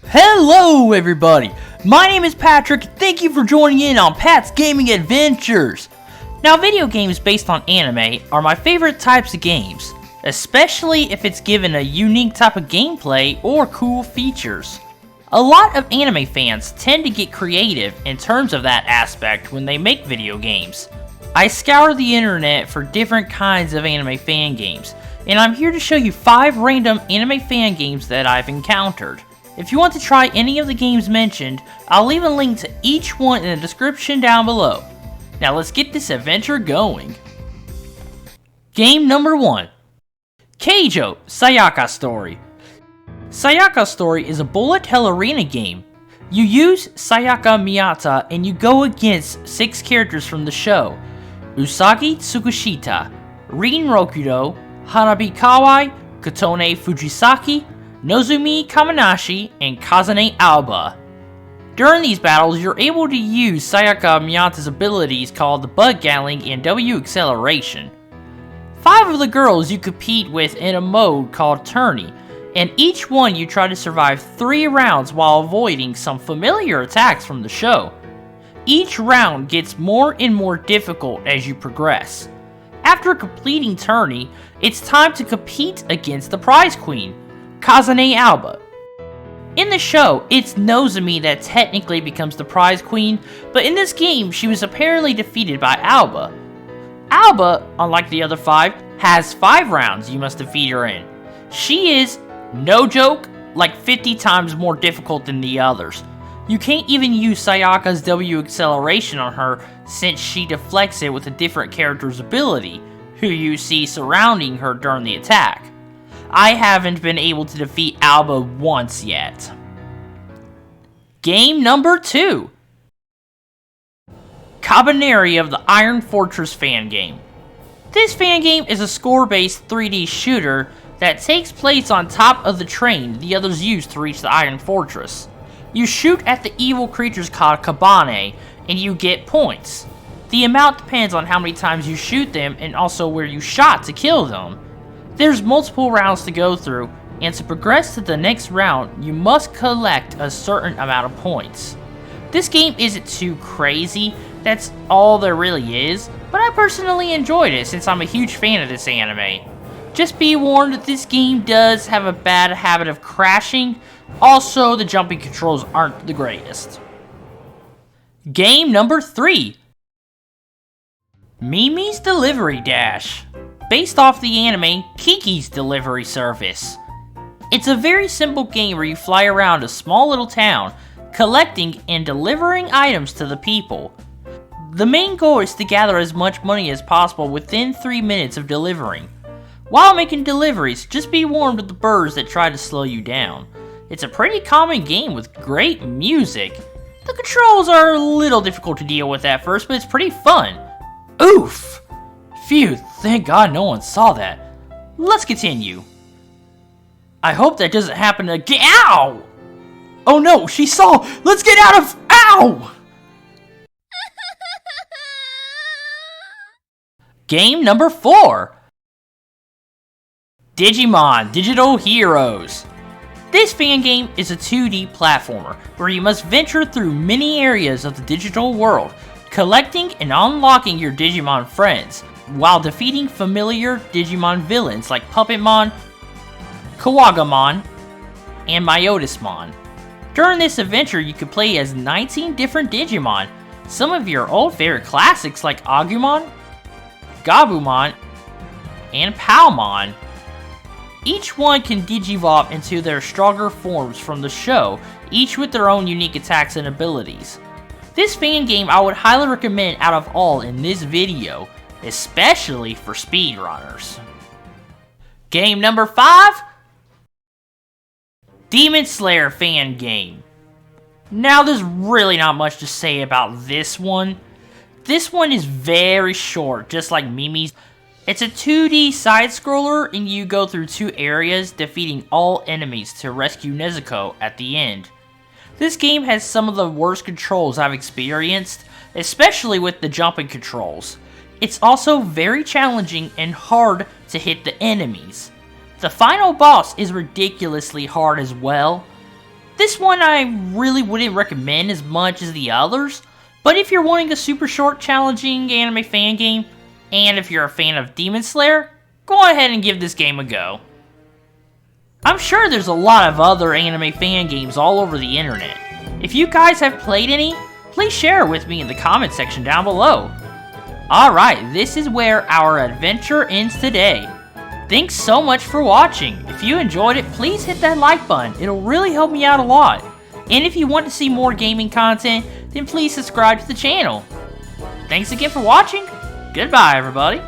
Hello everybody, my name is Patrick. Thank you for joining in on Pat's Gaming Adventures. Now, video games based on anime are my favorite types of games, especially if it's given a unique type of gameplay or cool features. A lot of anime fans tend to get creative in terms of that aspect when they make video games. I scour the internet for different kinds of anime fan games, and I'm here to show you 5 random anime fan games that I've encountered. If you want to try any of the games mentioned, I'll leave a link to each one in the description down below. Now let's get this adventure going. Game number 1. Keijo, Sayaka Story. Sayaka Story is a bullet hell arena game. You use Sayaka Miyata and you go against 6 characters from the show: Usagi Tsukushita, Rin Rokudo, Hanabi Kawai, Kotone Fujisaki, Nozumi Kamanashi, and Kazane Alba. During these battles, you're able to use Sayaka Miyata's abilities called the Bug Gatling and W Acceleration. 5 of the girls you compete with in a mode called Tourney, and each one you try to survive 3 rounds while avoiding some familiar attacks from the show. Each round gets more and more difficult as you progress. After completing Tourney, it's time to compete against the prize queen, Kazane Alba. In the show, it's Nozumi that technically becomes the prize queen, but in this game, she was apparently defeated by Alba. Alba, unlike the other 5, has 5 rounds you must defeat her in. She is, no joke, like 50 times more difficult than the others. You can't even use Sayaka's W Acceleration on her since she deflects it with a different character's ability, who you see surrounding her during the attack. I haven't been able to defeat Alba once yet. Game number 2. Kabaneri of the Iron Fortress fan game. This fan game is a score-based 3D shooter that takes place on top of the train the others use to reach the Iron Fortress. You shoot at the evil creatures called Kabaneri, and you get points. The amount depends on how many times you shoot them and also where you shot to kill them. There's multiple rounds to go through, and to progress to the next round, you must collect a certain amount of points. This game isn't too crazy, that's all there really is, but I personally enjoyed it since I'm a huge fan of this anime. Just be warned that this game does have a bad habit of crashing, also the jumping controls aren't the greatest. Game number 3. Mimi's Delivery Dash. Based off the anime Kiki's Delivery Service. It's a very simple game where you fly around a small little town, collecting and delivering items to the people. The main goal is to gather as much money as possible within 3 minutes of delivering. While making deliveries, just be warned of the birds that try to slow you down. It's a pretty common game with great music. The controls are a little difficult to deal with at first, but it's pretty fun. Oof! Phew, thank God no one saw that. Let's continue. I hope that doesn't happen again. Ow! Oh no, she saw! Let's get out of... Ow! Game number 4. Digimon Digital Heroes. This fan game is a 2D platformer where you must venture through many areas of the digital world, collecting and unlocking your Digimon friends, while defeating familiar Digimon villains like Puppetmon, Kawagamon, and Myotismon. During this adventure, you can play as 19 different Digimon, some of your old favorite classics like Agumon, Gabumon, and Palmon. Each one can digivolve into their stronger forms from the show, each with their own unique attacks and abilities. This fan game I would highly recommend out of all in this video, especially for speedrunners. Game number 5. Demon Slayer fan game. Now there's really not much to say about this one. This one is very short, just like Mimi's. It's a 2D side-scroller and you go through 2 areas, defeating all enemies to rescue Nezuko at the end. This game has some of the worst controls I've experienced, especially with the jumping controls. It's also very challenging and hard to hit the enemies. The final boss is ridiculously hard as well. This one I really wouldn't recommend as much as the others, but if you're wanting a super short, challenging anime fan game, and if you're a fan of Demon Slayer, go ahead and give this game a go. I'm sure there's a lot of other anime fan games all over the internet. If you guys have played any, please share it with me in the comment section down below. Alright, this is where our adventure ends today. Thanks so much for watching. If you enjoyed it, please hit that like button. It'll really help me out a lot. And if you want to see more gaming content, then please subscribe to the channel. Thanks again for watching. Goodbye, everybody.